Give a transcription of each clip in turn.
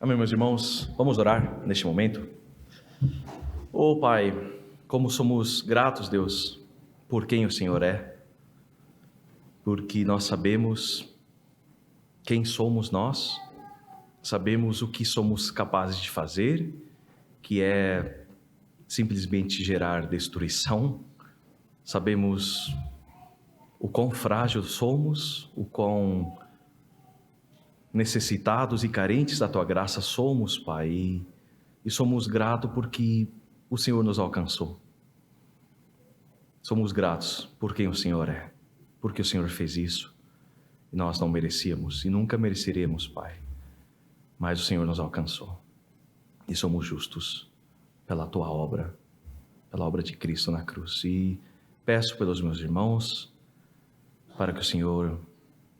Amém, meus irmãos, vamos orar neste momento. Pai, como somos gratos, Deus, por quem o Senhor é, porque nós sabemos quem somos nós, sabemos o que somos capazes de fazer, que é simplesmente gerar destruição, sabemos o quão frágil somos, o quão necessitados e carentes da Tua graça somos, Pai, e somos gratos porque o Senhor nos alcançou. Somos gratos por quem o Senhor é, porque o Senhor fez isso, e nós não merecíamos, e nunca mereceremos, Pai, mas o Senhor nos alcançou, e somos justos pela Tua obra, pela obra de Cristo na cruz, e peço pelos meus irmãos, para que o Senhor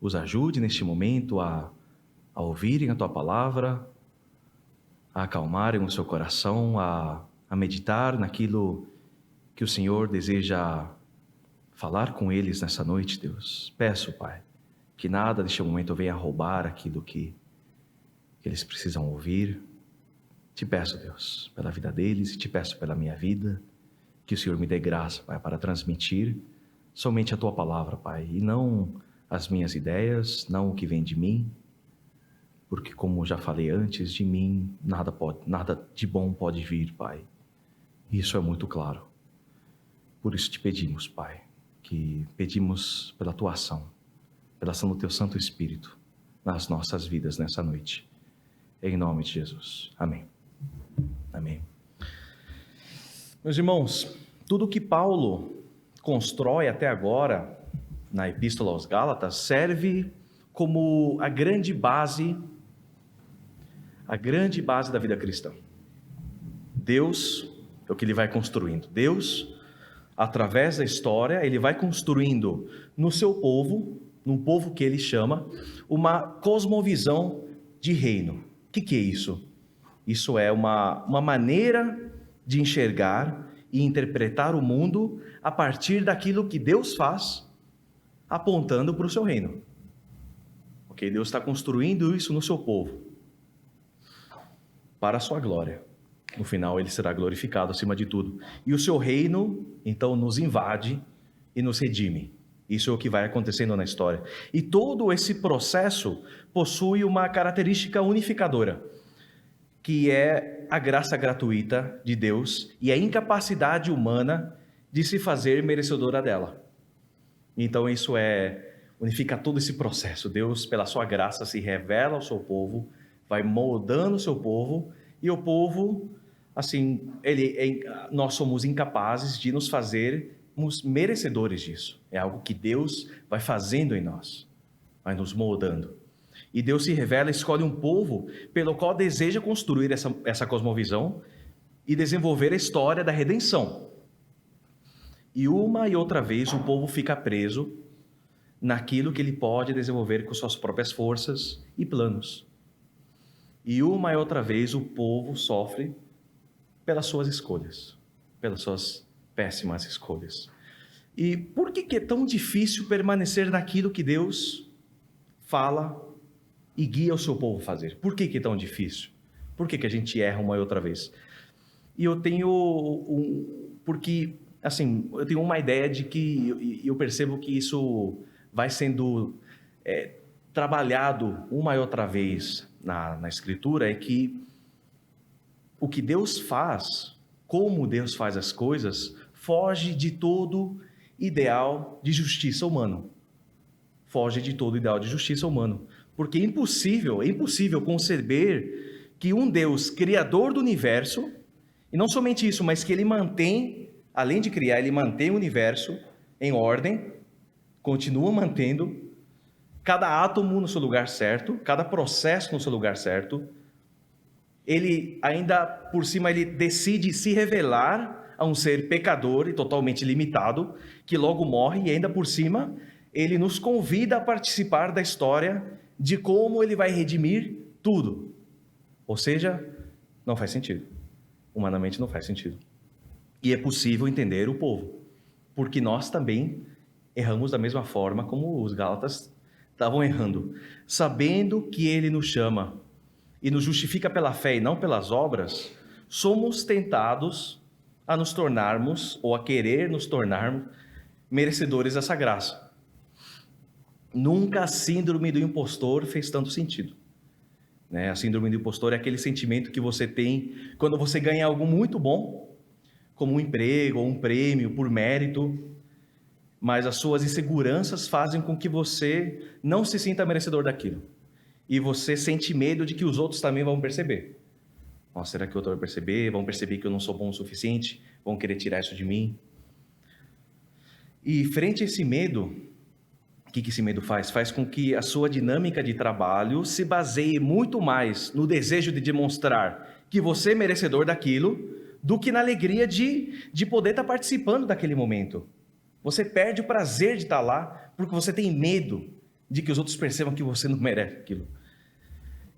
os ajude neste momento a ouvirem a Tua palavra, a acalmarem o seu coração, a meditar naquilo que o Senhor deseja falar com eles nessa noite, Deus. Peço, Pai, que nada deste momento venha roubar aquilo que eles precisam ouvir. Te peço, Deus, pela vida deles, e te peço pela minha vida, que o Senhor me dê graça, Pai, para transmitir somente a Tua palavra, Pai, e não as minhas ideias, não o que vem de mim, porque, como já falei antes, de mim nada de bom pode vir, Pai. Isso é muito claro. Por isso te pedimos, Pai, que pedimos pela Tua ação, pela ação do Teu Santo Espírito nas nossas vidas nessa noite. Em nome de Jesus. Amém. Amém. Meus irmãos, tudo que Paulo constrói até agora na Epístola aos Gálatas serve como a grande base da vida cristã. Deus é o que ele vai construindo. Deus, através da história, ele vai construindo no seu povo, num povo que ele chama, uma cosmovisão de reino. O que é isso? Isso é uma maneira de enxergar e interpretar o mundo a partir daquilo que Deus faz, apontando para o seu reino. Ok? Deus está construindo isso no seu povo, para a sua glória. No final ele será glorificado acima de tudo. E o seu reino, então, nos invade e nos redime. Isso é o que vai acontecendo na história. E todo esse processo possui uma característica unificadora, que é a graça gratuita de Deus e a incapacidade humana de se fazer merecedora dela. Então isso unifica todo esse processo. Deus, pela sua graça, se revela ao seu povo, vai moldando o seu povo, e o povo, assim, nós somos incapazes de nos fazermos merecedores disso. É algo que Deus vai fazendo em nós, vai nos moldando. E Deus se revela, escolhe um povo pelo qual deseja construir essa cosmovisão e desenvolver a história da redenção. E uma e outra vez o povo fica preso naquilo que ele pode desenvolver com suas próprias forças e planos. E uma e outra vez o povo sofre pelas suas escolhas, pelas suas péssimas escolhas. E por que é tão difícil permanecer naquilo que Deus fala e guia o seu povo a fazer? Por que é tão difícil? Por que a gente erra uma e outra vez? E eu tenho porque, assim, eu tenho uma ideia de que eu percebo que isso vai sendo trabalhado uma e outra vez na Escritura, é que o que Deus faz, como Deus faz as coisas, foge de todo ideal de justiça humano. Foge de todo ideal de justiça humano. Porque é impossível conceber que um Deus criador do universo, e não somente isso, mas que ele mantém, além de criar, ele mantém o universo em ordem, continua mantendo cada átomo no seu lugar certo, cada processo no seu lugar certo. Ele ainda, por cima, ele decide se revelar a um ser pecador e totalmente limitado, que logo morre, e ainda por cima, ele nos convida a participar da história de como ele vai redimir tudo. Ou seja, não faz sentido. Humanamente não faz sentido. E é possível entender o povo, porque nós também erramos da mesma forma como os Gálatas estavam errando, sabendo que ele nos chama e nos justifica pela fé e não pelas obras, somos tentados a nos tornarmos, ou a querer nos tornarmos, merecedores dessa graça. Nunca a síndrome do impostor fez tanto sentido. A síndrome do impostor é aquele sentimento que você tem quando você ganha algo muito bom, como um emprego ou um prêmio por mérito, mas as suas inseguranças fazem com que você não se sinta merecedor daquilo. E você sente medo de que os outros também vão perceber. Nossa, será que o outro vai perceber? Vão perceber que eu não sou bom o suficiente? Vão querer tirar isso de mim? E frente a esse medo, o que esse medo faz? Faz com que a sua dinâmica de trabalho se baseie muito mais no desejo de demonstrar que você é merecedor daquilo, do que na alegria de poder estar participando daquele momento. Você perde o prazer de estar lá, porque você tem medo de que os outros percebam que você não merece aquilo.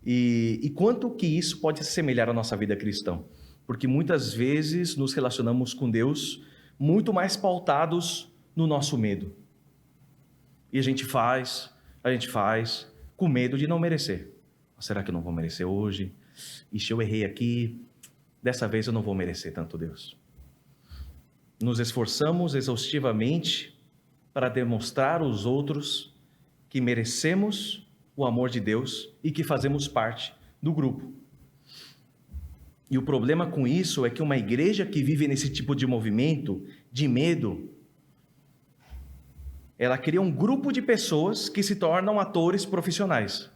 E quanto que isso pode se assemelhar à nossa vida cristã? Porque muitas vezes nos relacionamos com Deus muito mais pautados no nosso medo. E a gente faz, com medo de não merecer. Será que eu não vou merecer hoje? Ixi, eu errei aqui, dessa vez eu não vou merecer tanto Deus. Nos esforçamos exaustivamente para demonstrar aos outros que merecemos o amor de Deus e que fazemos parte do grupo. E o problema com isso é que uma igreja que vive nesse tipo de movimento, de medo, ela cria um grupo de pessoas que se tornam atores profissionais.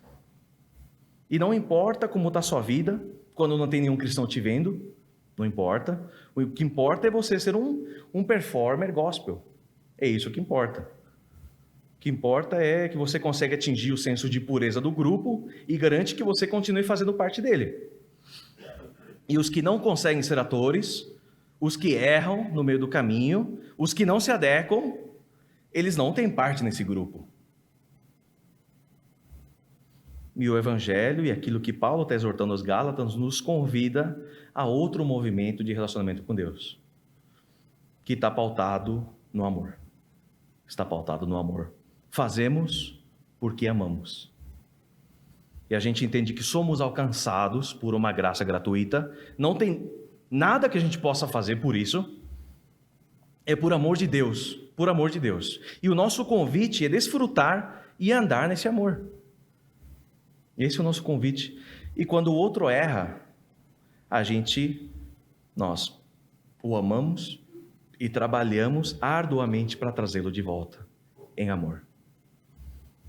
E não importa como está a sua vida, quando não tem nenhum cristão te vendo, não importa. O que importa é você ser um performer gospel. É isso que importa. O que importa é que você consegue atingir o senso de pureza do grupo e garante que você continue fazendo parte dele. E os que não conseguem ser atores, os que erram no meio do caminho, os que não se adequam, eles não têm parte nesse grupo. E o Evangelho e aquilo que Paulo está exortando aos Gálatas nos convida a outro movimento de relacionamento com Deus, que está pautado no amor. Está pautado no amor. Fazemos porque amamos. E a gente entende que somos alcançados por uma graça gratuita, não tem nada que a gente possa fazer por isso, é por amor de Deus, por amor de Deus. E o nosso convite é desfrutar e andar nesse amor. Esse é o nosso convite. E quando o outro erra, nós o amamos e trabalhamos arduamente para trazê-lo de volta, em amor.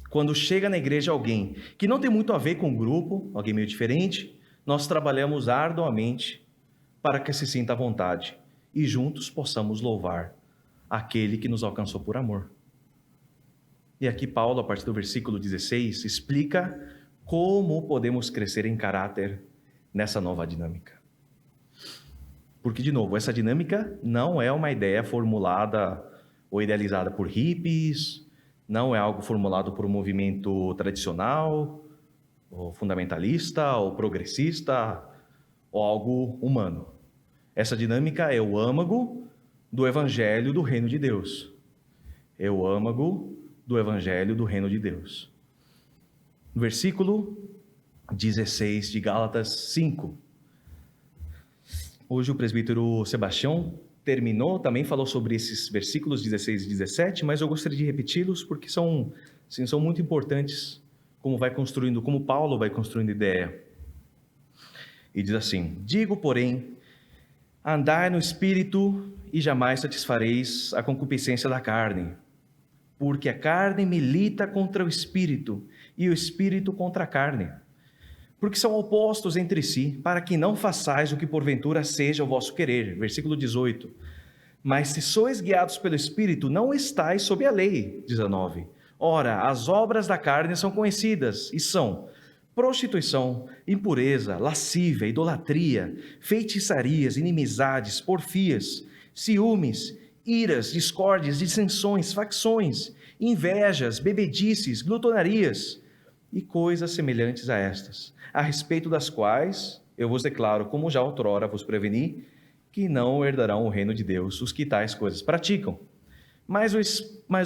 Quando chega na igreja alguém que não tem muito a ver com o grupo, alguém meio diferente, nós trabalhamos arduamente para que se sinta à vontade e juntos possamos louvar aquele que nos alcançou por amor. E aqui Paulo, a partir do versículo 16, explica como podemos crescer em caráter nessa nova dinâmica. Porque, de novo, essa dinâmica não é uma ideia formulada ou idealizada por hippies, não é algo formulado por um movimento tradicional, ou fundamentalista, ou progressista, ou algo humano. Essa dinâmica é o âmago do Evangelho do Reino de Deus. É o âmago do Evangelho do Reino de Deus. No versículo 16 de Gálatas 5. Hoje o presbítero Sebastião também falou sobre esses versículos 16 e 17, mas eu gostaria de repeti-los porque são muito importantes, como Paulo vai construindo ideia. E diz assim: digo, porém, andai no Espírito e jamais satisfareis a concupiscência da carne, porque a carne milita contra o Espírito e o Espírito contra a carne, porque são opostos entre si, para que não façais o que porventura seja o vosso querer. Versículo 18. Mas se sois guiados pelo Espírito, não estáis sob a lei. 19. Ora, as obras da carne são conhecidas, e são prostituição, impureza, lascívia, idolatria, feitiçarias, inimizades, porfias, ciúmes, iras, discórdias, dissensões, facções, invejas, bebedices, glutonarias e coisas semelhantes a estas, a respeito das quais eu vos declaro, como já outrora vos preveni, que não herdarão o reino de Deus os que tais coisas praticam. Mas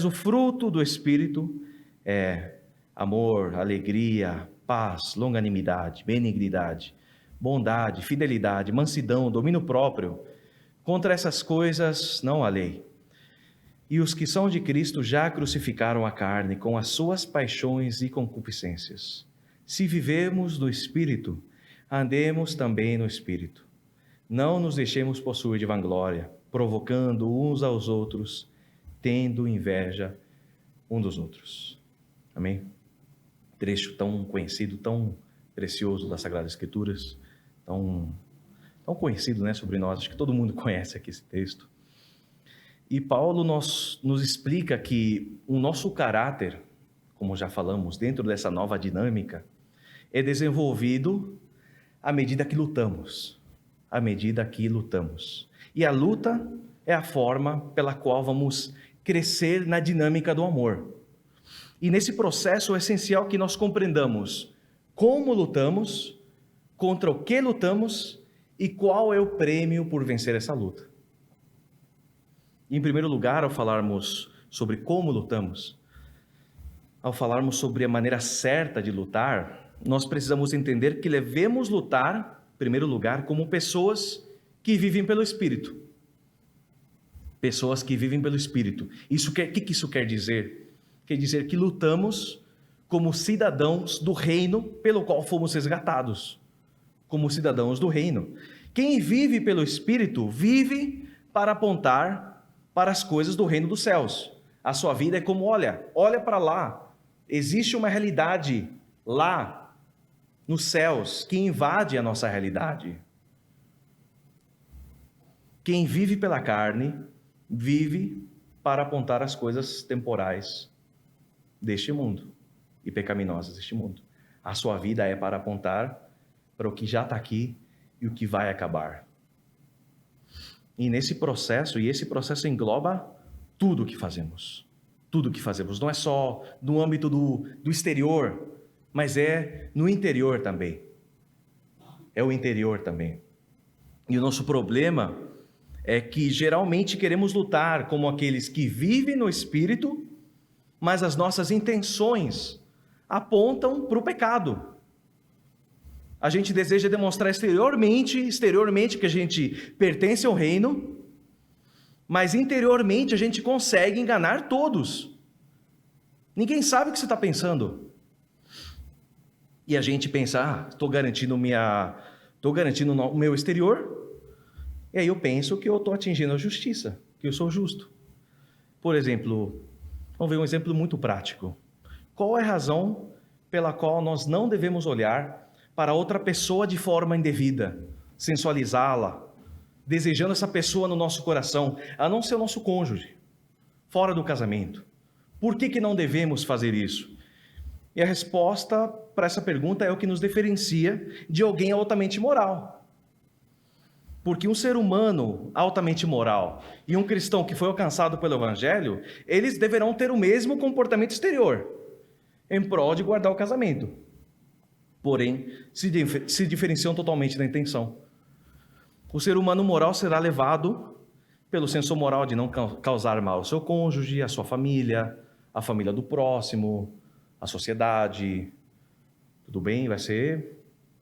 o fruto do Espírito é amor, alegria, paz, longanimidade, benignidade, bondade, fidelidade, mansidão, domínio próprio. Contra essas coisas não há lei. E os que são de Cristo já crucificaram a carne com as suas paixões e concupiscências. Se vivemos no Espírito, andemos também no Espírito. Não nos deixemos possuir de vanglória, provocando uns aos outros, tendo inveja um dos outros. Amém? Trecho tão conhecido, tão precioso das Sagradas Escrituras, tão conhecido, né, sobre nós. Acho que todo mundo conhece aqui esse texto. E Paulo nos explica que o nosso caráter, como já falamos, dentro dessa nova dinâmica, é desenvolvido à medida que lutamos. À medida que lutamos. E a luta é a forma pela qual vamos crescer na dinâmica do amor. E nesse processo é essencial que nós compreendamos como lutamos, contra o que lutamos e qual é o prêmio por vencer essa luta. Em primeiro lugar, ao falarmos sobre como lutamos, ao falarmos sobre a maneira certa de lutar, nós precisamos entender que devemos lutar, em primeiro lugar, como pessoas que vivem pelo Espírito. Pessoas que vivem pelo Espírito. O que isso quer dizer? Quer dizer que lutamos como cidadãos do reino pelo qual fomos resgatados. Como cidadãos do reino. Quem vive pelo Espírito, vive para apontar para as coisas do reino dos céus. A sua vida é como, olha para lá. Existe uma realidade lá, nos céus, que invade a nossa realidade. Quem vive pela carne, vive para apontar as coisas temporais deste mundo e pecaminosas deste mundo. A sua vida é para apontar para o que já está aqui e o que vai acabar. E nesse processo, e esse processo engloba tudo o que fazemos. Tudo o que fazemos. Não é só no âmbito do exterior, mas é no interior também. É o interior também. E o nosso problema é que geralmente queremos lutar como aqueles que vivem no Espírito, mas as nossas intenções apontam para o pecado. A gente deseja demonstrar exteriormente que a gente pertence ao reino, mas interiormente a gente consegue enganar todos. Ninguém sabe o que você está pensando. E a gente pensa, estou garantindo o meu exterior, e aí eu penso que eu estou atingindo a justiça, que eu sou justo. Por exemplo, vamos ver um exemplo muito prático. Qual é a razão pela qual nós não devemos olhar para outra pessoa de forma indevida, sensualizá-la, desejando essa pessoa no nosso coração, a não ser o nosso cônjuge, fora do casamento? Por que não devemos fazer isso? E a resposta para essa pergunta é o que nos diferencia de alguém altamente moral. Porque um ser humano altamente moral e um cristão que foi alcançado pelo Evangelho, eles deverão ter o mesmo comportamento exterior, em prol de guardar o casamento. Porém, se diferenciam totalmente da intenção. O ser humano moral será levado pelo senso moral de não causar mal ao seu cônjuge, à sua família, à família do próximo, à sociedade. Tudo bem? Vai ser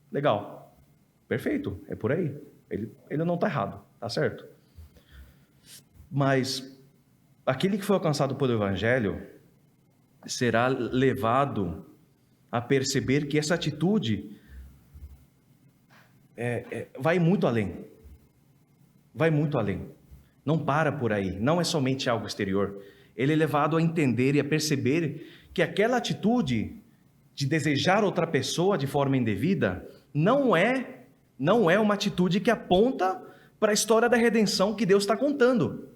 legal. Perfeito, é por aí. Ele não está errado, está certo. Mas aquele que foi alcançado pelo Evangelho será levado a perceber que essa atitude vai muito além. Vai muito além. Não para por aí. Não é somente algo exterior. Ele é levado a entender e a perceber que aquela atitude de desejar outra pessoa de forma indevida não é uma atitude que aponta para a história da redenção que Deus está contando.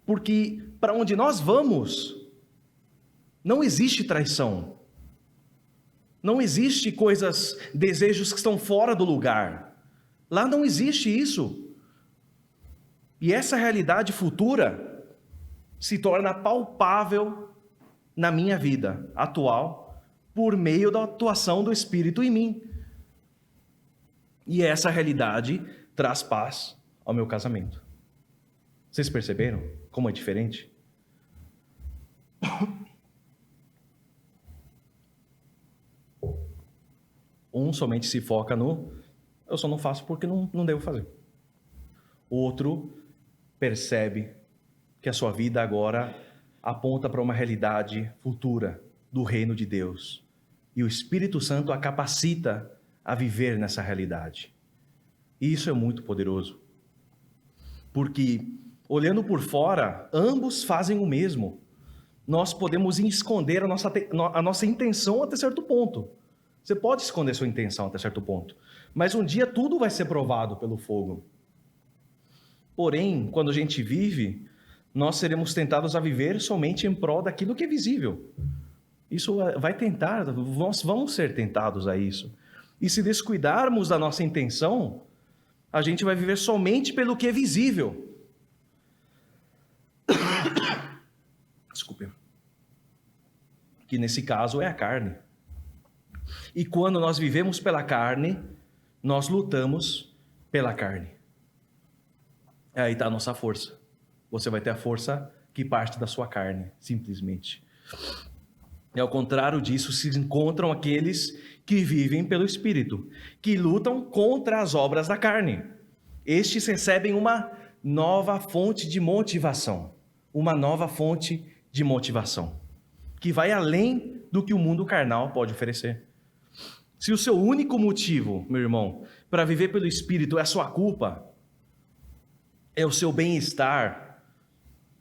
Porque para onde nós vamos, não existe traição. Não existe desejos que estão fora do lugar. Lá não existe isso. E essa realidade futura se torna palpável na minha vida atual por meio da atuação do Espírito em mim. E essa realidade traz paz ao meu casamento. Vocês perceberam como é diferente? Um somente se foca no eu só não faço porque não devo fazer. O outro percebe que a sua vida agora aponta para uma realidade futura do reino de Deus. E o Espírito Santo a capacita a viver nessa realidade. E isso é muito poderoso. Porque, olhando por fora, ambos fazem o mesmo. Nós podemos esconder a nossa intenção até certo ponto. Você pode esconder sua intenção até certo ponto. Mas um dia tudo vai ser provado pelo fogo. Porém, quando a gente vive, nós seremos tentados a viver somente em prol daquilo que é visível. Isso vai tentar, nós vamos ser tentados a isso. E se descuidarmos da nossa intenção, a gente vai viver somente pelo que é visível. Desculpe. Que nesse caso é a carne. E quando nós vivemos pela carne, nós lutamos pela carne. Aí está a nossa força. Você vai ter a força que parte da sua carne, simplesmente. E ao contrário disso, se encontram aqueles que vivem pelo Espírito, que lutam contra as obras da carne. Estes recebem uma nova fonte de motivação. Uma nova fonte de motivação, que vai além do que o mundo carnal pode oferecer. Se o seu único motivo, meu irmão, para viver pelo Espírito é a sua culpa, é o seu bem-estar,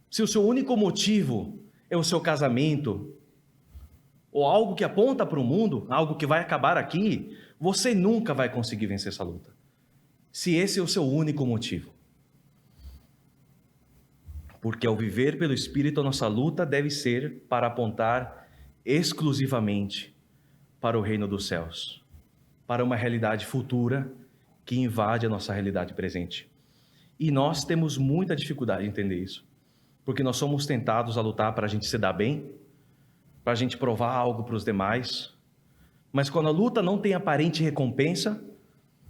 se o seu único motivo é o seu casamento, ou algo que aponta para o mundo, algo que vai acabar aqui, você nunca vai conseguir vencer essa luta. Se esse é o seu único motivo. Porque ao viver pelo Espírito, a nossa luta deve ser para apontar exclusivamente para o reino dos céus, para uma realidade futura que invade a nossa realidade presente. E nós temos muita dificuldade em entender isso, porque nós somos tentados a lutar para a gente se dar bem, para a gente provar algo para os demais, mas quando a luta não tem aparente recompensa,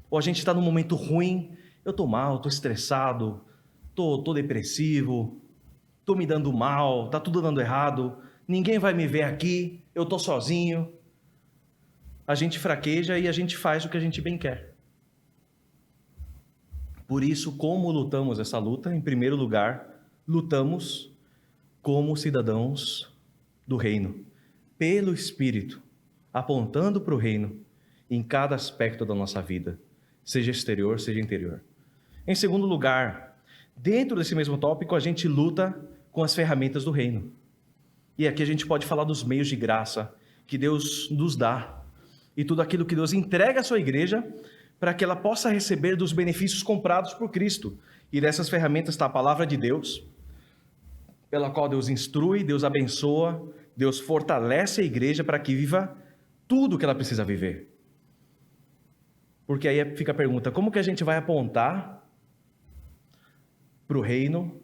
ou a gente está num momento ruim, eu estou mal, estou estressado, estou depressivo, estou me dando mal, está tudo dando errado, ninguém vai me ver aqui, eu estou sozinho. A gente fraqueja e a gente faz o que a gente bem quer. Por isso, como lutamos essa luta? Em primeiro lugar, lutamos como cidadãos do reino, pelo Espírito, apontando para o reino em cada aspecto da nossa vida, seja exterior, seja interior. Em segundo lugar, dentro desse mesmo tópico, a gente luta com as ferramentas do reino. E aqui a gente pode falar dos meios de graça que Deus nos dá e tudo aquilo que Deus entrega à sua igreja para que ela possa receber dos benefícios comprados por Cristo. E dessas ferramentas está a palavra de Deus, pela qual Deus instrui, Deus abençoa, Deus fortalece a igreja para que viva tudo o que ela precisa viver. Porque aí fica a pergunta, como que a gente vai apontar para o reino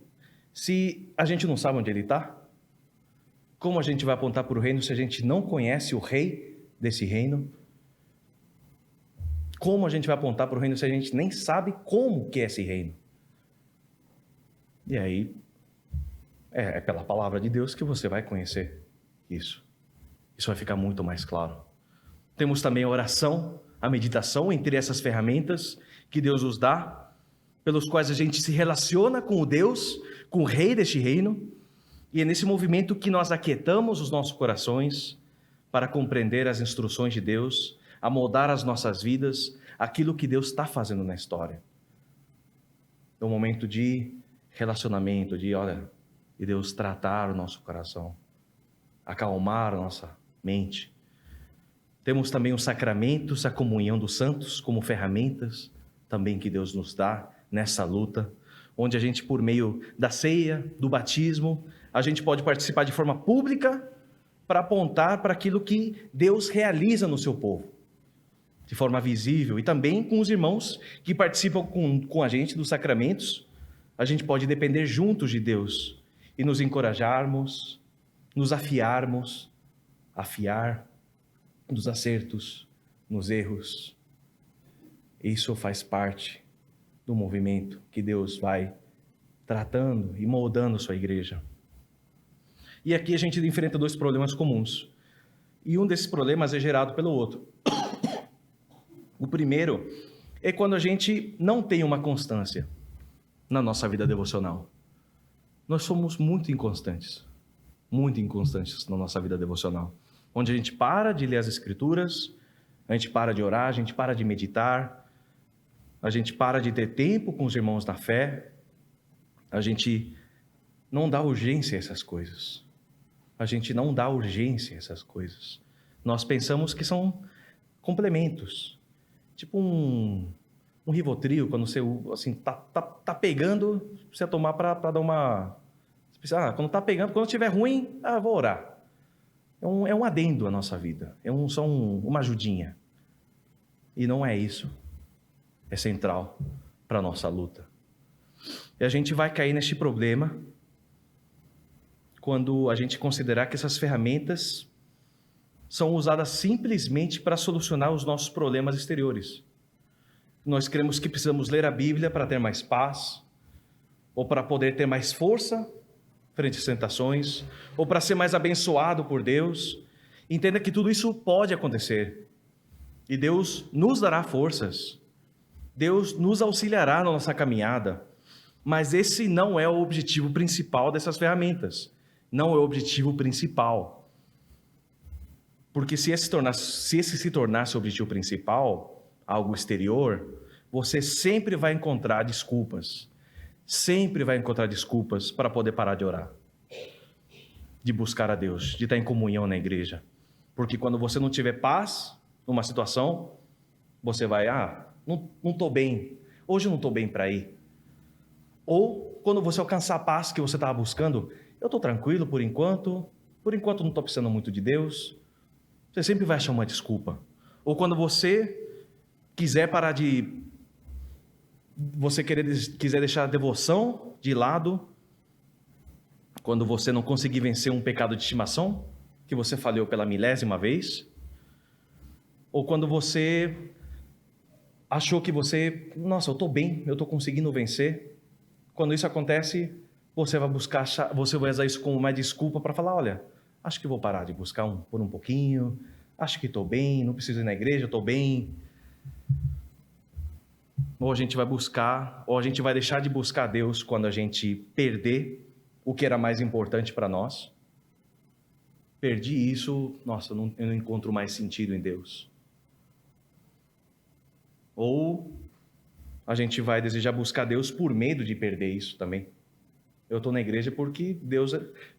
se a gente não sabe onde ele está? Como a gente vai apontar para o reino se a gente não conhece o rei desse reino? Como a gente vai apontar para o reino se a gente nem sabe como que é esse reino? E aí, é pela palavra de Deus que você vai conhecer isso. Isso vai ficar muito mais claro. Temos também a oração, a meditação, entre essas ferramentas que Deus nos dá, pelos quais a gente se relaciona com o Deus, com o rei deste reino, e é nesse movimento que nós aquietamos os nossos corações para compreender as instruções de Deus, a moldar as nossas vidas, aquilo que Deus está fazendo na história. É um momento de relacionamento, de Deus tratar o nosso coração, acalmar a nossa mente. Temos também os sacramentos, a comunhão dos santos, como ferramentas também que Deus nos dá nessa luta, onde a gente, por meio da ceia, do batismo, a gente pode participar de forma pública para apontar para aquilo que Deus realiza no seu povo, de forma visível, e também com os irmãos que participam com a gente dos sacramentos. A gente pode depender juntos de Deus e nos encorajarmos, nos afiar nos acertos, nos erros. Isso faz parte do movimento que Deus vai tratando e moldando sua igreja. E aqui a gente enfrenta dois problemas comuns. E um desses problemas é gerado pelo outro. O primeiro é quando a gente não tem uma constância na nossa vida devocional. Nós somos muito inconstantes na nossa vida devocional. Onde a gente para de ler as Escrituras, a gente para de orar, a gente para de meditar, a gente para de ter tempo com os irmãos da fé, a gente não dá urgência a essas coisas. Nós pensamos que são complementos. Tipo um Rivotril, quando você assim, tá pegando, você tomar para dar uma... quando tá pegando, quando estiver ruim, vou orar. É um adendo à nossa vida, só uma ajudinha. E não é isso. É central para a nossa luta. E a gente vai cair neste problema quando a gente considerar que essas ferramentas são usadas simplesmente para solucionar os nossos problemas exteriores. Nós cremos que precisamos ler a Bíblia para ter mais paz, ou para poder ter mais força frente às tentações, ou para ser mais abençoado por Deus. Entenda que tudo isso pode acontecer. E Deus nos dará forças. Deus nos auxiliará na nossa caminhada. Mas esse não é o objetivo principal dessas ferramentas. Não é o objetivo principal. Porque se esse se tornasse o objetivo principal, algo exterior, você sempre vai encontrar desculpas. Sempre vai encontrar desculpas para poder parar de orar, de buscar a Deus, de estar em comunhão na igreja. Porque quando você não tiver paz numa situação, você vai, não estou bem, hoje eu não estou bem para ir. Ou quando você alcançar a paz que você estava buscando, eu estou tranquilo por enquanto não estou precisando muito de Deus. Você sempre vai achar uma desculpa. Ou quando você quiser parar quiser deixar a devoção de lado, quando você não conseguir vencer um pecado de estimação, que você falhou pela 1000ª vez, ou quando você achou que eu estou bem, eu estou conseguindo vencer. Quando isso acontece, você vai usar isso como uma desculpa para falar, olha, acho que vou parar de buscar por um pouquinho, acho que estou bem, não preciso ir na igreja, estou bem. Ou a gente vai deixar de buscar Deus quando a gente perder o que era mais importante para nós. Perdi isso, eu não encontro mais sentido em Deus. Ou a gente vai desejar buscar Deus por medo de perder isso também. Eu estou na igreja porque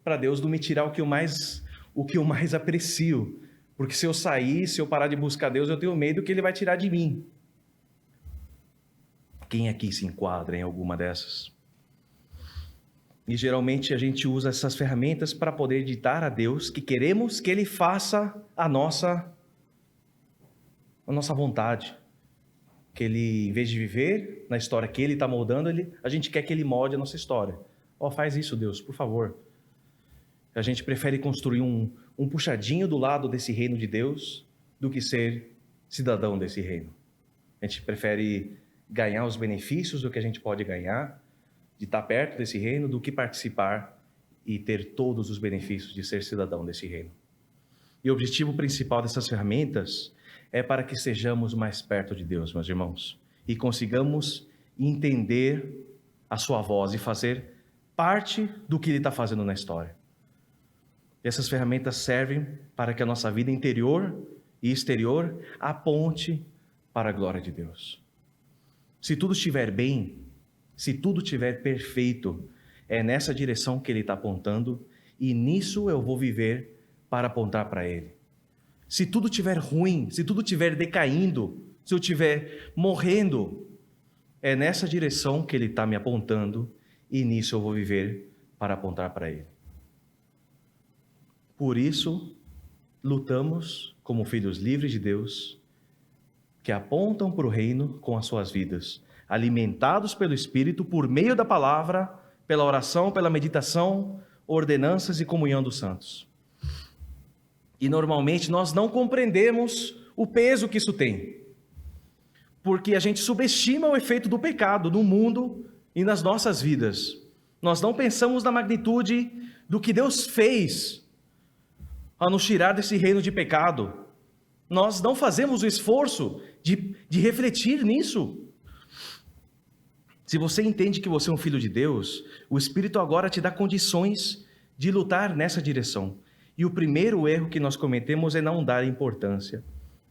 para Deus não me tirar o que eu mais aprecio. Porque se eu parar de buscar Deus, eu tenho medo que Ele vai tirar de mim. Quem aqui se enquadra em alguma dessas? E geralmente a gente usa essas ferramentas para poder ditar a Deus que queremos que Ele faça a nossa vontade. Que Ele, em vez de viver na história que Ele está moldando, a gente quer que Ele molde a nossa história. Faz isso, Deus, por favor. A gente prefere construir um puxadinho do lado desse reino de Deus do que ser cidadão desse reino. A gente prefere ganhar os benefícios do que a gente pode ganhar, de estar perto desse reino, do que participar e ter todos os benefícios de ser cidadão desse reino. E o objetivo principal dessas ferramentas é para que sejamos mais perto de Deus, meus irmãos, e consigamos entender a sua voz e fazer parte do que Ele está fazendo na história. E essas ferramentas servem para que a nossa vida interior e exterior aponte para a glória de Deus. Se tudo estiver bem, se tudo estiver perfeito, é nessa direção que Ele está apontando e nisso eu vou viver para apontar para Ele. Se tudo estiver ruim, se tudo estiver decaindo, se eu estiver morrendo, é nessa direção que Ele está me apontando e nisso eu vou viver para apontar para Ele. Por isso, lutamos como filhos livres de Deus, que apontam para o reino com as suas vidas, alimentados pelo Espírito por meio da palavra, pela oração, pela meditação, ordenanças e comunhão dos santos. E normalmente nós não compreendemos o peso que isso tem, porque a gente subestima o efeito do pecado no mundo e nas nossas vidas. Nós não pensamos na magnitude do que Deus fez a nos tirar desse reino de pecado. Nós não fazemos o esforço de refletir nisso. Se você entende que você é um filho de Deus, o Espírito agora te dá condições de lutar nessa direção. E o primeiro erro que nós cometemos é não dar importância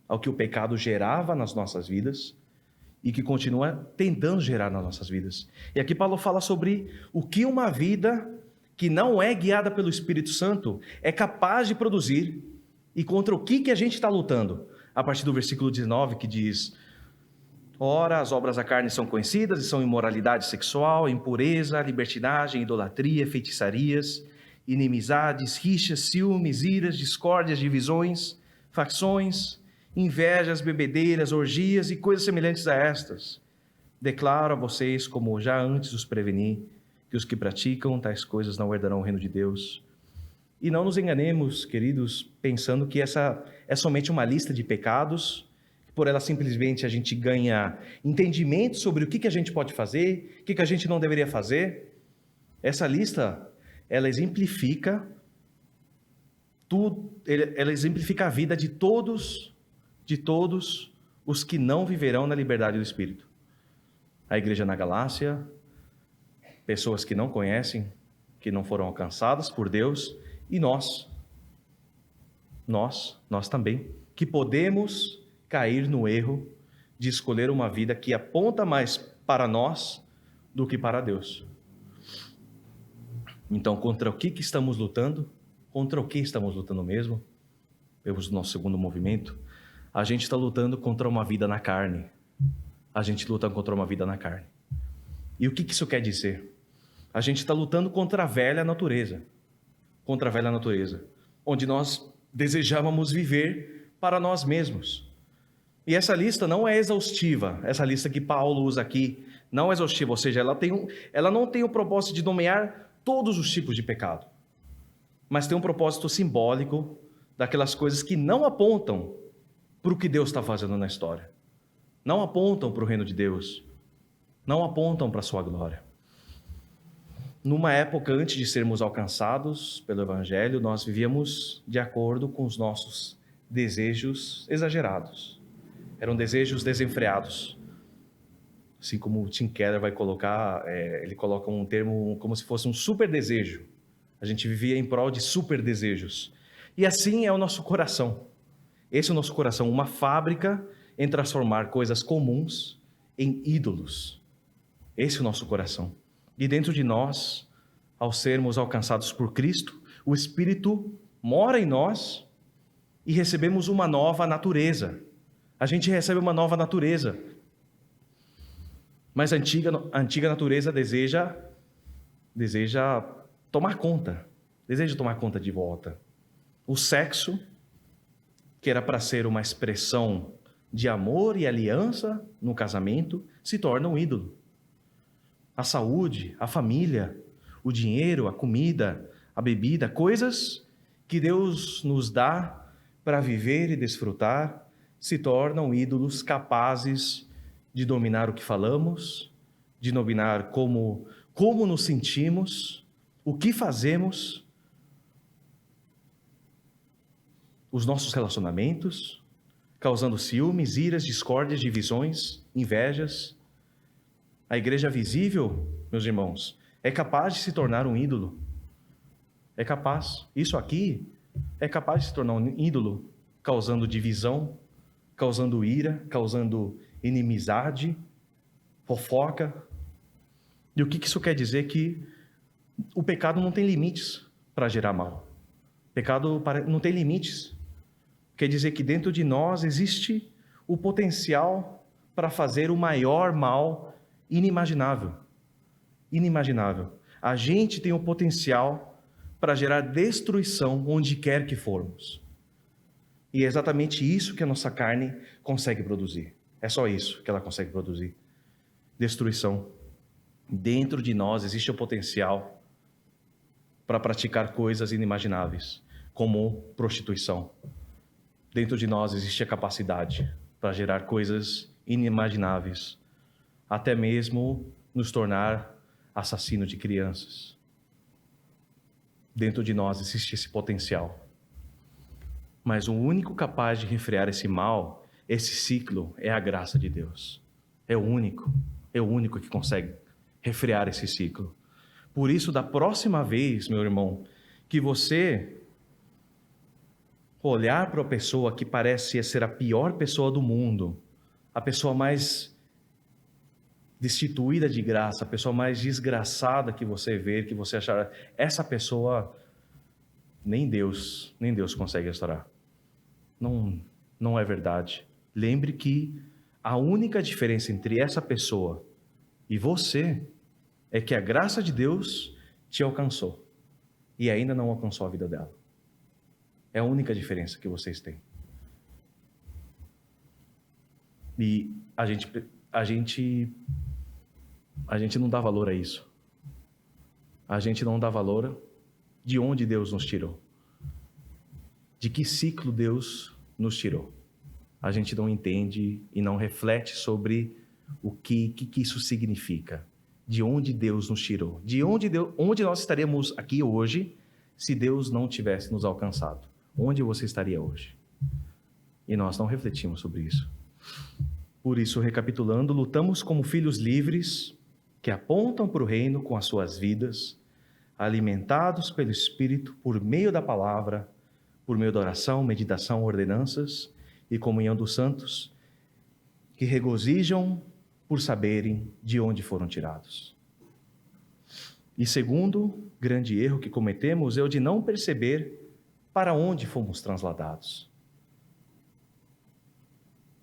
ao que o pecado gerava nas nossas vidas e que continua tentando gerar nas nossas vidas. E aqui Paulo fala sobre o que uma vida que não é guiada pelo Espírito Santo é capaz de produzir e contra o que a gente está lutando. A partir do versículo 19 que diz: ora, as obras da carne são conhecidas e são imoralidade sexual, impureza, libertinagem, idolatria, feitiçarias, inimizades, rixas, ciúmes, iras, discórdias, divisões, facções, invejas, bebedeiras, orgias e coisas semelhantes a estas. Declaro a vocês, como já antes os preveni, que os que praticam tais coisas não herdarão o reino de Deus. E não nos enganemos, queridos, pensando que essa é somente uma lista de pecados, por ela simplesmente a gente ganha entendimento sobre o que a gente pode fazer, o que a gente não deveria fazer. Essa lista, ela exemplifica tudo, ela exemplifica a vida de todos os que não viverão na liberdade do Espírito. A igreja na Galácia, pessoas que não conhecem, que não foram alcançadas por Deus, e nós também, que podemos cair no erro de escolher uma vida que aponta mais para nós do que para Deus. Então, contra o que estamos lutando? Contra o que estamos lutando mesmo? Vemos o nosso segundo movimento. A gente está lutando contra uma vida na carne. A gente luta contra uma vida na carne. E o que isso quer dizer? A gente está lutando contra a velha natureza. Contra a velha natureza. Onde nós desejávamos viver para nós mesmos. E essa lista não é exaustiva. Essa lista que Paulo usa aqui não é exaustiva. Ou seja, ela não tem o propósito de nomear todos os tipos de pecado. Mas tem um propósito simbólico daquelas coisas que não apontam para o que Deus está fazendo na história. Não apontam para o reino de Deus. Não apontam para a sua glória. Numa época antes de sermos alcançados pelo Evangelho, nós vivíamos de acordo com os nossos desejos exagerados. Eram desejos desenfreados. Assim como o Tim Keller vai colocar, ele coloca um termo como se fosse um super desejo. A gente vivia em prol de super desejos. E assim é o nosso coração. Esse é o nosso coração, uma fábrica em transformar coisas comuns em ídolos. Esse é o nosso coração. E dentro de nós, ao sermos alcançados por Cristo, o Espírito mora em nós e recebemos uma nova natureza. A gente recebe uma nova natureza. Mas a antiga natureza deseja tomar conta. Deseja tomar conta de volta. O sexo, que era para ser uma expressão de amor e aliança no casamento, se torna um ídolo. A saúde, a família, o dinheiro, a comida, a bebida, coisas que Deus nos dá para viver e desfrutar, se tornam ídolos capazes de dominar o que falamos, de dominar como nos sentimos, o que fazemos, os nossos relacionamentos, causando ciúmes, iras, discórdias, divisões, invejas. A igreja visível, meus irmãos, é capaz de se tornar um ídolo. É capaz. Isso aqui é capaz de se tornar um ídolo, causando divisão, causando ira, causando inimizade, fofoca. E o que isso quer dizer? Que o pecado não tem limites para gerar mal. O pecado não tem limites. Quer dizer que dentro de nós existe o potencial para fazer o maior mal inimaginável. Inimaginável. A gente tem o potencial para gerar destruição onde quer que formos. E é exatamente isso que a nossa carne consegue produzir. É só isso que ela consegue produzir. Destruição. Dentro de nós existe o potencial para praticar coisas inimagináveis, como prostituição. Dentro de nós existe a capacidade para gerar coisas inimagináveis, até mesmo nos tornar assassino de crianças. Dentro de nós existe esse potencial. Mas o único capaz de refrear esse mal esse ciclo é a graça de Deus. É o único que consegue refrear esse ciclo. Por isso, da próxima vez, meu irmão, que você olhar para a pessoa que parece ser a pior pessoa do mundo, a pessoa mais destituída de graça, a pessoa mais desgraçada que você vê, que você achar, essa pessoa nem Deus consegue restaurar. Não é verdade. Lembre que a única diferença entre essa pessoa e você é que a graça de Deus te alcançou e ainda não alcançou a vida dela. É a única diferença que vocês têm. E a gente não dá valor a isso. A gente não dá valor de onde Deus nos tirou. De que ciclo Deus nos tirou. A gente não entende e não reflete sobre o que isso significa. De onde Deus nos tirou. Onde nós estaríamos aqui hoje se Deus não tivesse nos alcançado. Onde você estaria hoje? E nós não refletimos sobre isso. Por isso, recapitulando, lutamos como filhos livres que apontam para o reino com as suas vidas, alimentados pelo Espírito por meio da palavra, por meio da oração, meditação, ordenanças e comunhão dos santos, que regozijam por saberem de onde foram tirados. E segundo grande erro que cometemos é o de não perceber para onde fomos transladados.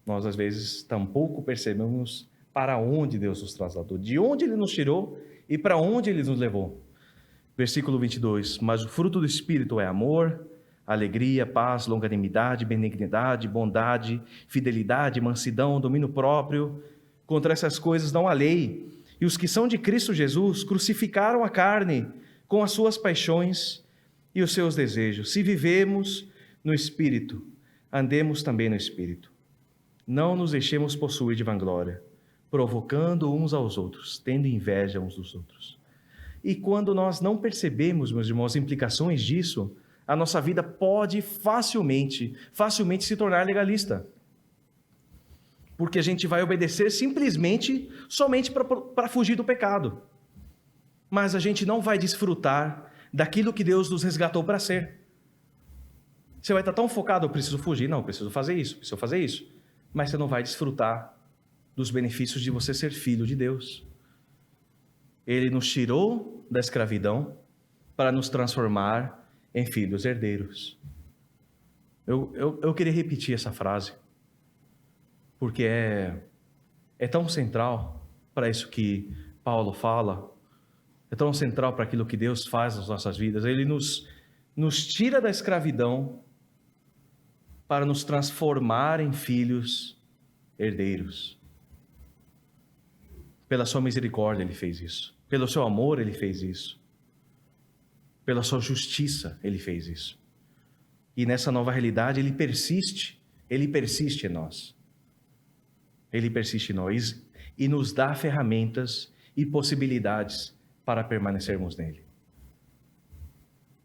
Nós, às vezes, tampouco percebemos para onde Deus nos trasladou, de onde Ele nos tirou e para onde Ele nos levou. Versículo 22, mas o fruto do Espírito é amor, alegria, paz, longanimidade, benignidade, bondade, fidelidade, mansidão, domínio próprio. Contra essas coisas não há lei. E os que são de Cristo Jesus crucificaram a carne com as suas paixões e os seus desejos. Se vivemos no Espírito, andemos também no Espírito. Não nos deixemos possuir de vanglória, provocando uns aos outros, tendo inveja uns dos outros. E quando nós não percebemos, meus irmãos, as implicações disso, a nossa vida pode facilmente se tornar legalista. Porque a gente vai obedecer somente para fugir do pecado. Mas a gente não vai desfrutar daquilo que Deus nos resgatou para ser. Você vai estar tão focado, eu preciso fugir, não, eu preciso fazer isso. Mas você não vai desfrutar dos benefícios de você ser filho de Deus. Ele nos tirou da escravidão para nos transformar em filhos herdeiros. Eu queria repetir essa frase, porque é tão central para isso que Paulo fala, é tão central para aquilo que Deus faz nas nossas vidas. Ele nos tira da escravidão para nos transformar em filhos herdeiros. Pela sua misericórdia Ele fez isso. Pelo seu amor Ele fez isso. Pela sua justiça Ele fez isso. E nessa nova realidade Ele persiste em nós. Ele persiste em nós e nos dá ferramentas e possibilidades para permanecermos nele.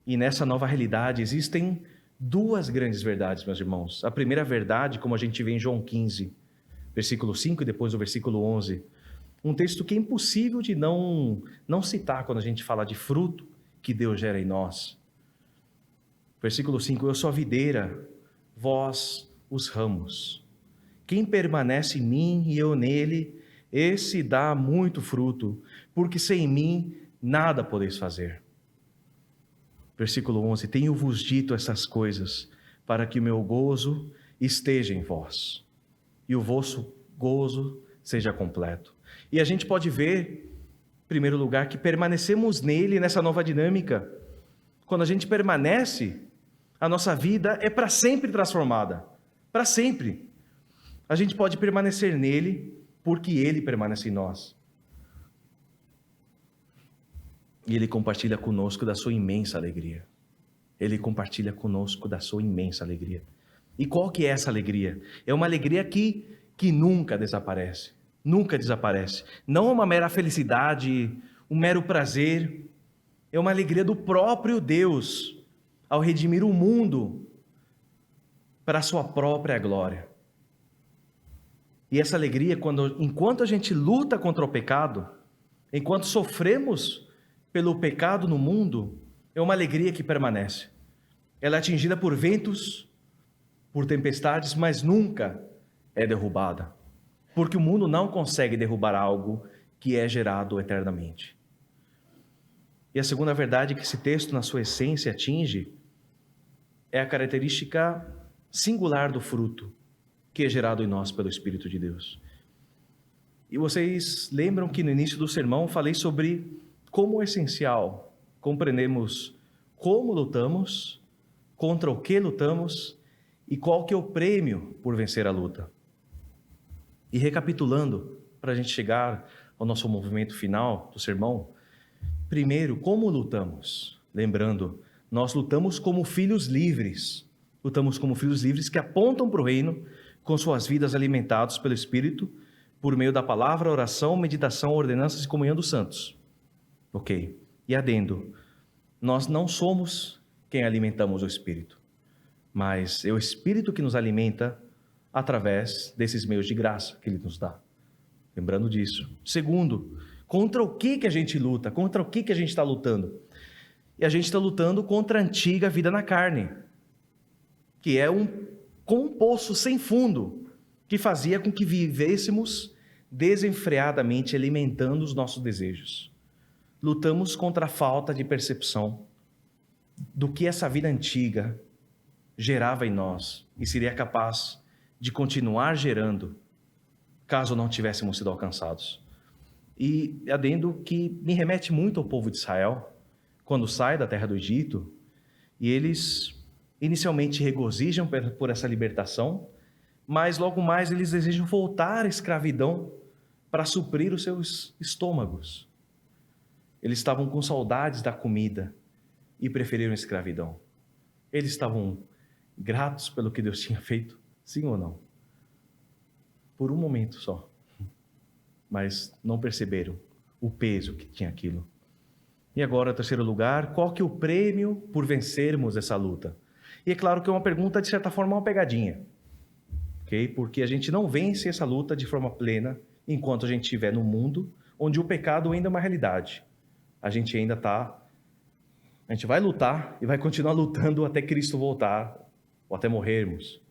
E nessa nova realidade existem duas grandes verdades, meus irmãos. A primeira verdade, como a gente vê em João 15, versículo 5 e depois o versículo 11, um texto que é impossível de não citar quando a gente fala de fruto que Deus gera em nós. Versículo 5, eu sou a videira, vós os ramos. Quem permanece em mim e eu nele, esse dá muito fruto, porque sem mim nada podeis fazer. Versículo 11, tenho-vos dito essas coisas, para que o meu gozo esteja em vós, e o vosso gozo seja completo. E a gente pode ver, em primeiro lugar, que permanecemos nele nessa nova dinâmica. Quando a gente permanece, a nossa vida é para sempre transformada, para sempre. A gente pode permanecer nele, porque ele permanece em nós. E ele compartilha conosco da sua imensa alegria. Ele compartilha conosco da sua imensa alegria. E qual que é essa alegria? É uma alegria que nunca desaparece. Nunca desaparece. Não é uma mera felicidade, um mero prazer. É uma alegria do próprio Deus ao redimir o mundo para a sua própria glória. E essa alegria, enquanto a gente luta contra o pecado, enquanto sofremos pelo pecado no mundo, é uma alegria que permanece. Ela é atingida por ventos, por tempestades, mas nunca é derrubada. Porque o mundo não consegue derrubar algo que é gerado eternamente. E a segunda verdade que esse texto, na sua essência, atinge é a característica singular do fruto que é gerado em nós pelo Espírito de Deus. E vocês lembram que no início do sermão falei sobre como é essencial compreendermos como lutamos, contra o que lutamos e qual que é o prêmio por vencer a luta. E recapitulando, para a gente chegar ao nosso movimento final do sermão, primeiro, como lutamos? Lembrando, nós lutamos como filhos livres. Lutamos como filhos livres que apontam para o reino com suas vidas alimentados pelo Espírito por meio da palavra, oração, meditação, ordenanças e comunhão dos santos. Ok. E adendo, nós não somos quem alimentamos o Espírito, mas é o Espírito que nos alimenta através desses meios de graça que Ele nos dá. Lembrando disso. Segundo, contra o que a gente luta? Contra o que a gente está lutando? E a gente está lutando contra a antiga vida na carne, que é com um poço sem fundo, que fazia com que vivêssemos desenfreadamente alimentando os nossos desejos. Lutamos contra a falta de percepção do que essa vida antiga gerava em nós e seria capaz de continuar gerando caso não tivéssemos sido alcançados. E adendo que me remete muito ao povo de Israel, quando sai da terra do Egito, e eles inicialmente regozijam por essa libertação, mas logo mais eles desejam voltar à escravidão para suprir os seus estômagos. Eles estavam com saudades da comida e preferiram a escravidão. Eles estavam gratos pelo que Deus tinha feito, sim ou não? Por um momento só, mas não perceberam o peso que tinha aquilo. E agora, terceiro lugar, qual que é o prêmio por vencermos essa luta? E é claro que é uma pergunta, de certa forma, uma pegadinha, ok? Porque a gente não vence essa luta de forma plena enquanto a gente estiver no mundo onde o pecado ainda é uma realidade. A gente vai lutar e vai continuar lutando até Cristo voltar ou até morrermos.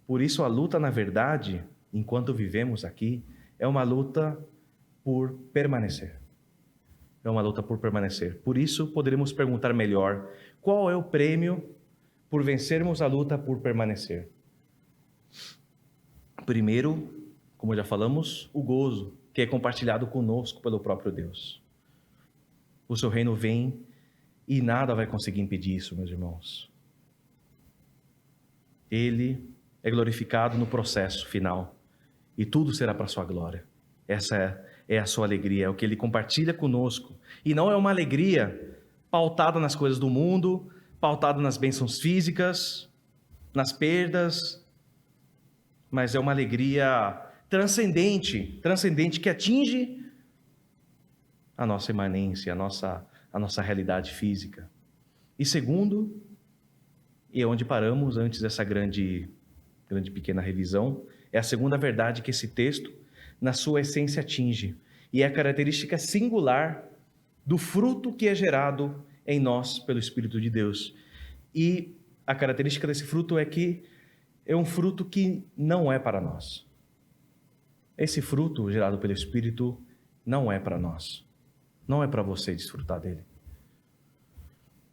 Por isso a luta, na verdade, enquanto vivemos aqui, é uma luta por permanecer. É uma luta por permanecer. Por isso poderemos perguntar melhor, qual é o prêmio por vencermos a luta por permanecer? Primeiro, como já falamos, o gozo, que é compartilhado conosco pelo próprio Deus. O seu reino vem e nada vai conseguir impedir isso, meus irmãos. Ele é glorificado no processo final e tudo será para a sua glória. Essa é a sua alegria, é o que Ele compartilha conosco. E não é uma alegria pautada nas coisas do mundo, pautada nas bênçãos físicas, nas perdas, mas é uma alegria transcendente que atinge a nossa imanência, a nossa realidade física. E segundo, e é onde paramos antes dessa grande pequena revisão, é a segunda verdade que esse texto, na sua essência, atinge. E é a característica singular do fruto que é gerado em nós pelo Espírito de Deus. E a característica desse fruto é que é um fruto que não é para nós. Esse fruto gerado pelo Espírito não é para nós. Não é para você desfrutar dele.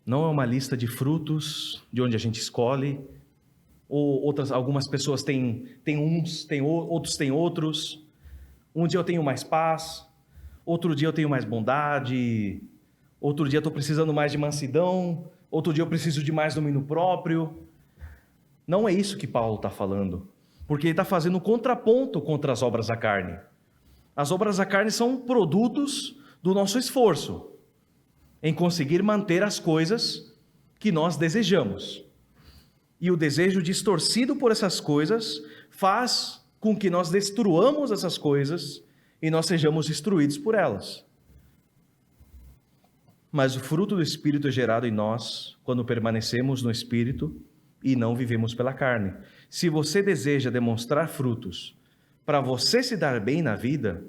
Não é uma lista de frutos de onde a gente escolhe, ou algumas pessoas têm uns, outros têm outros. Um dia eu tenho mais paz, outro dia eu tenho mais bondade, outro dia eu estou precisando mais de mansidão, outro dia eu preciso de mais domínio próprio. Não é isso que Paulo está falando, porque ele está fazendo um contraponto contra as obras da carne. As obras da carne são produtos do nosso esforço em conseguir manter as coisas que nós desejamos. E o desejo distorcido por essas coisas faz com que nós destruamos essas coisas e nós sejamos destruídos por elas. Mas o fruto do Espírito é gerado em nós quando permanecemos no Espírito e não vivemos pela carne. Se você deseja demonstrar frutos para você se dar bem na vida,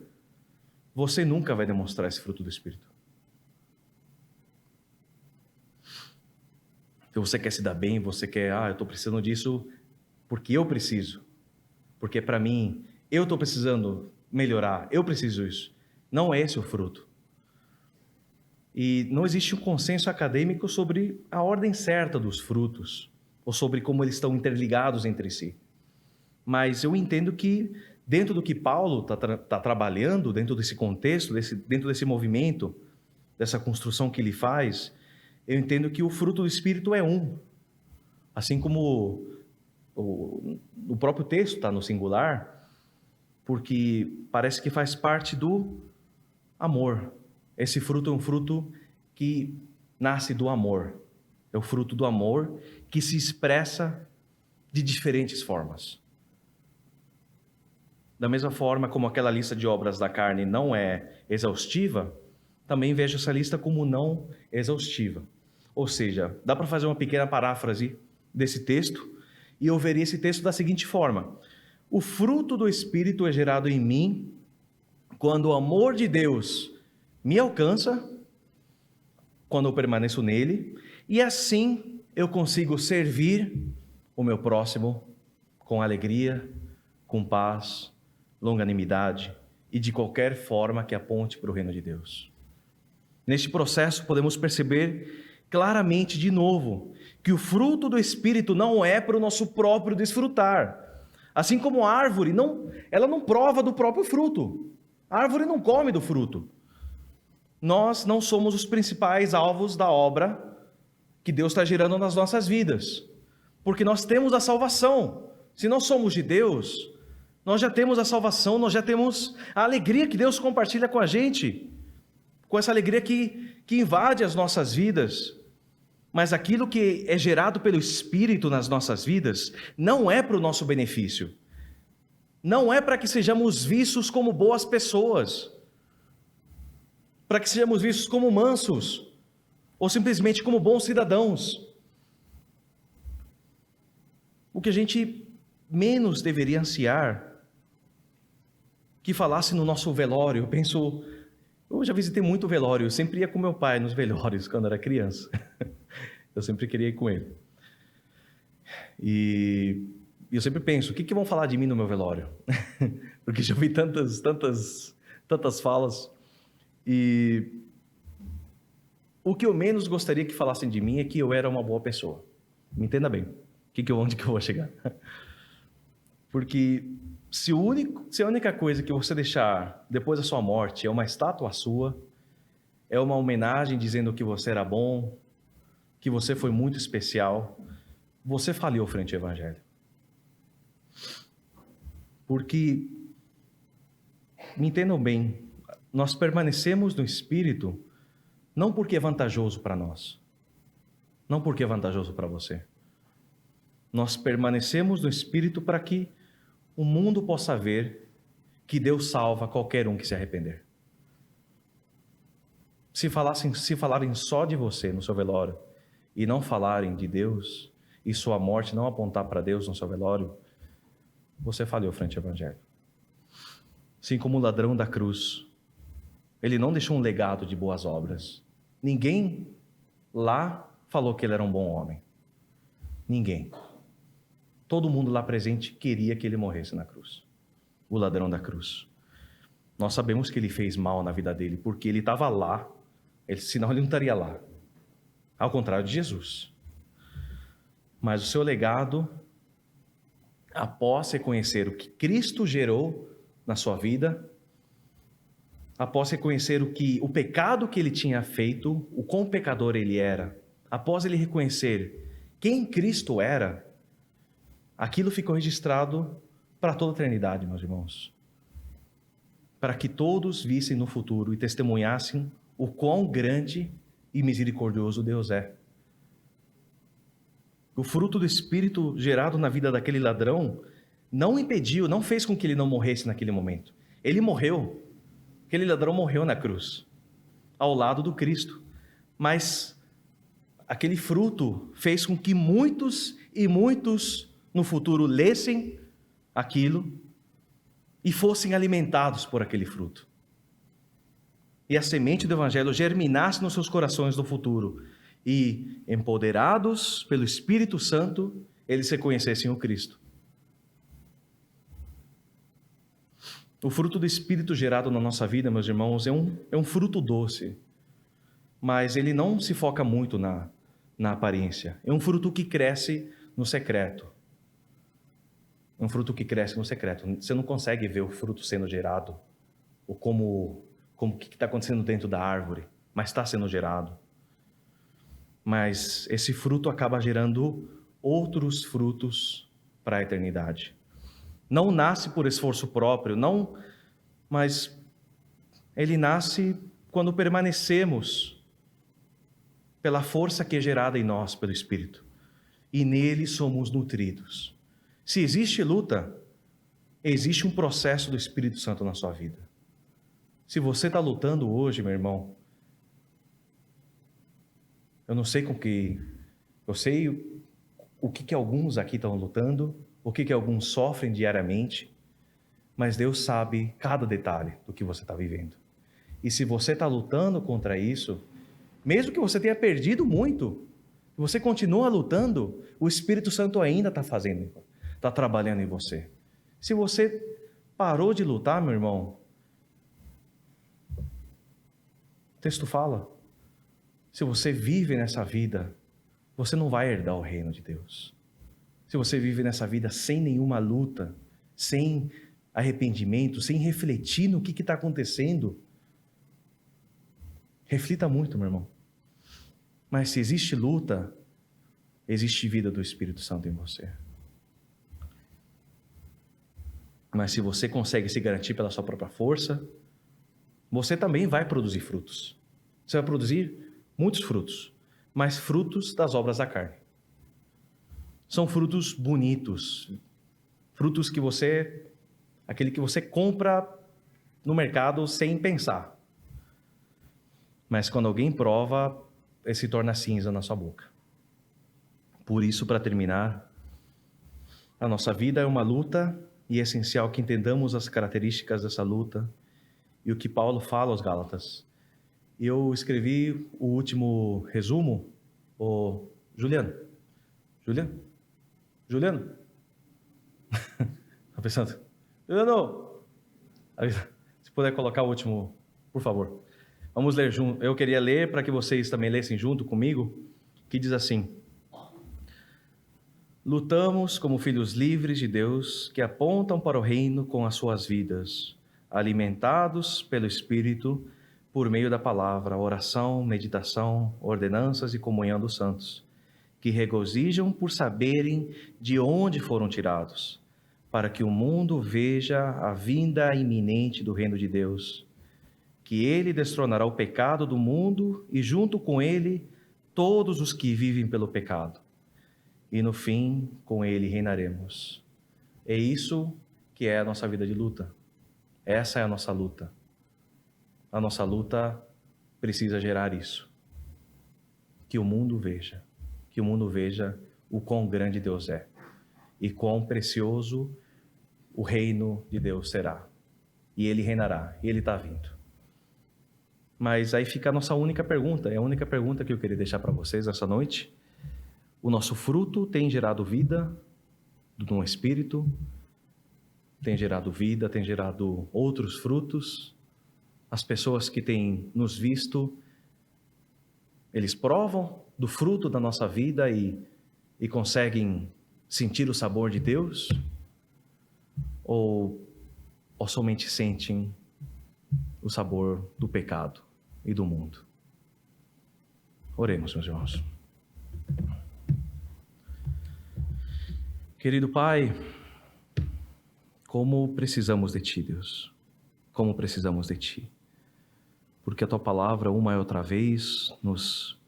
você nunca vai demonstrar esse fruto do Espírito. Se você quer se dar bem, você quer, eu estou precisando disso porque eu preciso. Porque para mim, eu estou precisando melhorar, eu preciso isso. Não é esse o fruto. E não existe um consenso acadêmico sobre a ordem certa dos frutos, ou sobre como eles estão interligados entre si. Mas eu entendo que, dentro do que Paulo está trabalhando, dentro desse contexto, dentro desse movimento, dessa construção que ele faz, eu entendo que o fruto do Espírito é um. Assim como o próprio texto está no singular, porque parece que faz parte do amor. Esse fruto é um fruto que nasce do amor. É o fruto do amor que se expressa de diferentes formas. Da mesma forma como aquela lista de obras da carne não é exaustiva, também vejo essa lista como não exaustiva. Ou seja, dá para fazer uma pequena paráfrase desse texto, e eu veria esse texto da seguinte forma: o fruto do Espírito é gerado em mim quando o amor de Deus me alcança, quando eu permaneço nele, e assim eu consigo servir o meu próximo com alegria, com paz, longanimidade e de qualquer forma que aponte para o reino de Deus. Neste processo podemos perceber claramente de novo que o fruto do Espírito não é para o nosso próprio desfrutar. Assim como a árvore, ela não prova do próprio fruto. A árvore não come do fruto. Nós não somos os principais alvos da obra que Deus está gerando nas nossas vidas, porque nós temos a salvação. Se nós somos de Deus, nós já temos a salvação, nós já temos a alegria que Deus compartilha com a gente, com essa alegria que invade as nossas vidas. Mas aquilo que é gerado pelo Espírito nas nossas vidas não é para o nosso benefício, não é para que sejamos vistos como boas pessoas, para que sejamos vistos como mansos, ou simplesmente como bons cidadãos. O que a gente menos deveria ansiar que falasse no nosso velório. Eu já visitei muito velório, eu sempre ia com meu pai nos velórios quando era criança. Eu sempre queria ir com ele. E eu sempre penso, o que vão falar de mim no meu velório? Porque já vi tantas falas. E o que eu menos gostaria que falassem de mim é que eu era uma boa pessoa. Me entenda bem, onde que eu vou chegar. Porque se a única coisa que você deixar depois da sua morte é uma estátua sua, é uma homenagem dizendo que você era bom, que você foi muito especial, você faliu frente ao Evangelho. Porque, me entendam bem, nós permanecemos no Espírito não porque é vantajoso para nós, não porque é vantajoso para você. Nós permanecemos no Espírito para que o mundo possa ver que Deus salva qualquer um que se arrepender. Se falarem só de você no seu velório e não falarem de Deus, e sua morte não apontar para Deus no seu velório, você falhou frente ao Evangelho. Assim como o ladrão da cruz, ele não deixou um legado de boas obras. Ninguém lá falou que ele era um bom homem. Ninguém. Todo mundo lá presente queria que ele morresse na cruz. O ladrão da cruz. Nós sabemos que ele fez mal na vida dele, porque ele estava lá, senão ele não estaria lá. Ao contrário de Jesus. Mas o seu legado, após reconhecer o que Cristo gerou na sua vida, após reconhecer o pecado que ele tinha feito, o quão pecador ele era, após ele reconhecer quem Cristo era, aquilo ficou registrado para toda a eternidade, meus irmãos. Para que todos vissem no futuro e testemunhassem o quão grande e misericordioso Deus é. O fruto do Espírito gerado na vida daquele ladrão não impediu, não fez com que ele não morresse naquele momento. Ele morreu. Aquele ladrão morreu na cruz, ao lado do Cristo. Mas aquele fruto fez com que muitos e muitos no futuro lessem aquilo e fossem alimentados por aquele fruto. E a semente do Evangelho germinasse nos seus corações no futuro. E, empoderados pelo Espírito Santo, eles reconhecessem o Cristo. O fruto do Espírito gerado na nossa vida, meus irmãos, é um fruto doce. Mas ele não se foca muito na aparência. É um fruto que cresce no secreto. É um fruto que cresce no secreto. Você não consegue ver o fruto sendo gerado, ou como o que está acontecendo dentro da árvore, mas está sendo gerado. Mas esse fruto acaba gerando outros frutos para a eternidade. Não nasce por esforço próprio, não, mas ele nasce quando permanecemos pela força que é gerada em nós pelo Espírito. E nele somos nutridos. Se existe luta, existe um processo do Espírito Santo na sua vida. Se você está lutando hoje, meu irmão, eu não sei eu sei o que alguns aqui estão lutando, o que alguns sofrem diariamente, mas Deus sabe cada detalhe do que você está vivendo. E se você está lutando contra isso, mesmo que você tenha perdido muito, você continua lutando, o Espírito Santo ainda está trabalhando em você. Se você parou de lutar, meu irmão, o texto fala, se você vive nessa vida, você não vai herdar o reino de Deus. Se você vive nessa vida sem nenhuma luta, sem arrependimento, sem refletir no que está acontecendo, reflita muito, meu irmão. Mas se existe luta, existe vida do Espírito Santo em você. Mas se você consegue se garantir pela sua própria força, você também vai produzir frutos. Você vai produzir muitos frutos, mas frutos das obras da carne. São frutos bonitos, frutos aquele que você compra no mercado sem pensar. Mas quando alguém prova, ele se torna cinza na sua boca. Por isso, para terminar, a nossa vida é uma luta e é essencial que entendamos as características dessa luta e o que Paulo fala aos Gálatas. Eu escrevi o último resumo. Juliano? Tá pensando? Juliano! Se puder colocar o último, por favor. Vamos ler junto. Eu queria ler para que vocês também lessem junto comigo, que diz assim: lutamos como filhos livres de Deus, que apontam para o reino com as suas vidas, alimentados pelo Espírito, por meio da palavra, oração, meditação, ordenanças e comunhão dos santos, que regozijam por saberem de onde foram tirados, para que o mundo veja a vinda iminente do reino de Deus, que ele destronará o pecado do mundo e junto com ele todos os que vivem pelo pecado. E no fim, com ele reinaremos. É isso que é a nossa vida de luta. Essa é a nossa luta. A nossa luta precisa gerar isso. Que o mundo veja o quão grande Deus é e quão precioso o reino de Deus será. E ele reinará, e ele está vindo. Mas aí fica a nossa única pergunta, é a única pergunta que eu queria deixar para vocês essa noite. O nosso fruto tem gerado vida no Espírito, tem gerado vida, tem gerado outros frutos. As pessoas que têm nos visto, eles provam do fruto da nossa vida e conseguem sentir o sabor de Deus? Ou somente sentem o sabor do pecado e do mundo? Oremos, meus irmãos. Querido Pai, como precisamos de Ti, Deus, como precisamos de Ti, porque a Tua palavra, uma e outra vez, nos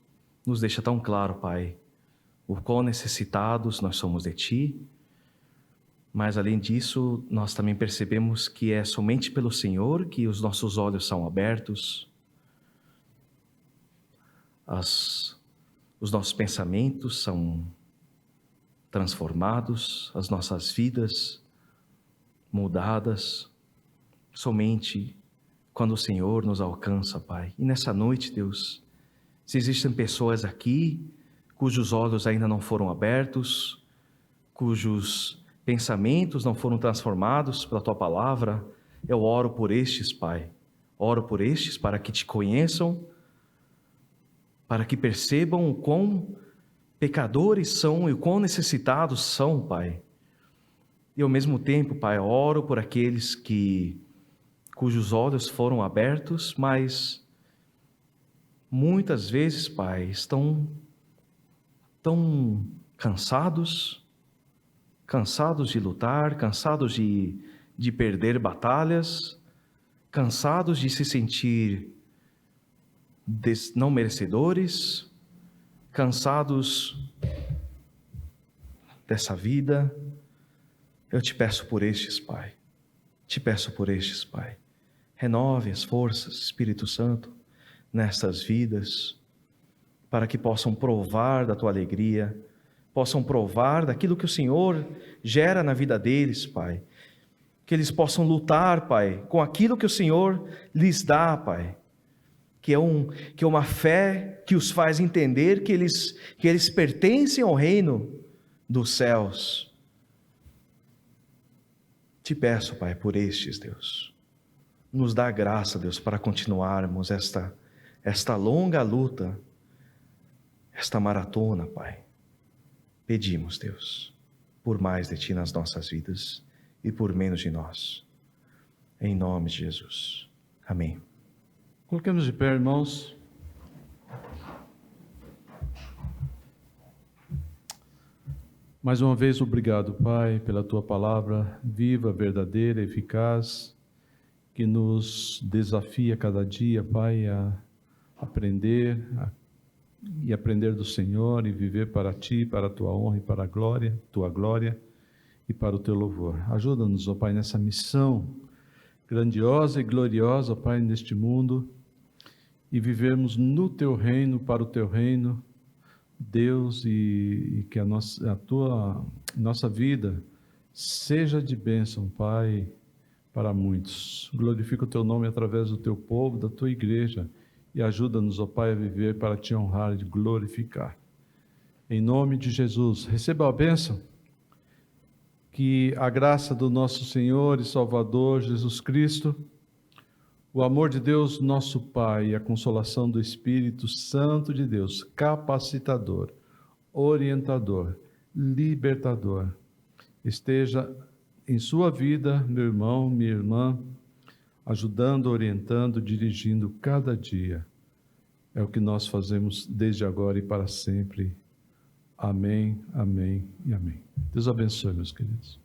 deixa tão claro, Pai, o quão necessitados nós somos de Ti, mas além disso, nós também percebemos que é somente pelo Senhor que os nossos olhos são abertos, os nossos pensamentos são transformados, as nossas vidas mudadas, somente quando o Senhor nos alcança, Pai. E nessa noite, Deus, se existem pessoas aqui cujos olhos ainda não foram abertos, cujos pensamentos não foram transformados pela Tua palavra, eu oro por estes, Pai. Oro por estes para que Te conheçam, para que percebam o quão pecadores são e o quão necessitados são, Pai. E ao mesmo tempo, Pai, oro por aqueles cujos olhos foram abertos, mas muitas vezes, Pai, estão tão cansados de lutar, cansados de perder batalhas, cansados de se sentir não merecedores, cansados dessa vida. Eu te peço por estes, Pai. Te peço por estes, Pai. Renove as forças, Espírito Santo, nestas vidas, para que possam provar da Tua alegria, possam provar daquilo que o Senhor gera na vida deles, Pai. Que eles possam lutar, Pai, com aquilo que o Senhor lhes dá, Pai. Que é uma fé que os faz entender que eles pertencem ao reino dos céus. Te peço, Pai, por estes, Deus. Nos dá graça, Deus, para continuarmos esta longa luta, esta maratona, Pai. Pedimos, Deus, por mais de Ti nas nossas vidas e por menos de nós. Em nome de Jesus. Amém. Coloquemos de pé, irmãos. Mais uma vez, obrigado, Pai, pela Tua palavra viva, verdadeira, eficaz, que nos desafia cada dia, Pai, a aprender e aprender do Senhor e viver para Ti, para a Tua honra e para a glória, Tua glória e para o Teu louvor. Ajuda-nos, ó Pai, nessa missão grandiosa e gloriosa, ó Pai, neste mundo, e vivermos no Teu reino, para o Teu reino, Deus, e que a nossa vida seja de bênção, Pai, para muitos. Glorifica o Teu nome através do Teu povo, da Tua igreja, e ajuda-nos, ó Pai, a viver para Te honrar e glorificar. Em nome de Jesus, receba a bênção, que a graça do nosso Senhor e Salvador Jesus Cristo, o amor de Deus, nosso Pai, e a consolação do Espírito Santo de Deus, capacitador, orientador, libertador, esteja em sua vida, meu irmão, minha irmã, ajudando, orientando, dirigindo cada dia. É o que nós fazemos desde agora e para sempre. Amém, amém e amém. Deus abençoe, meus queridos.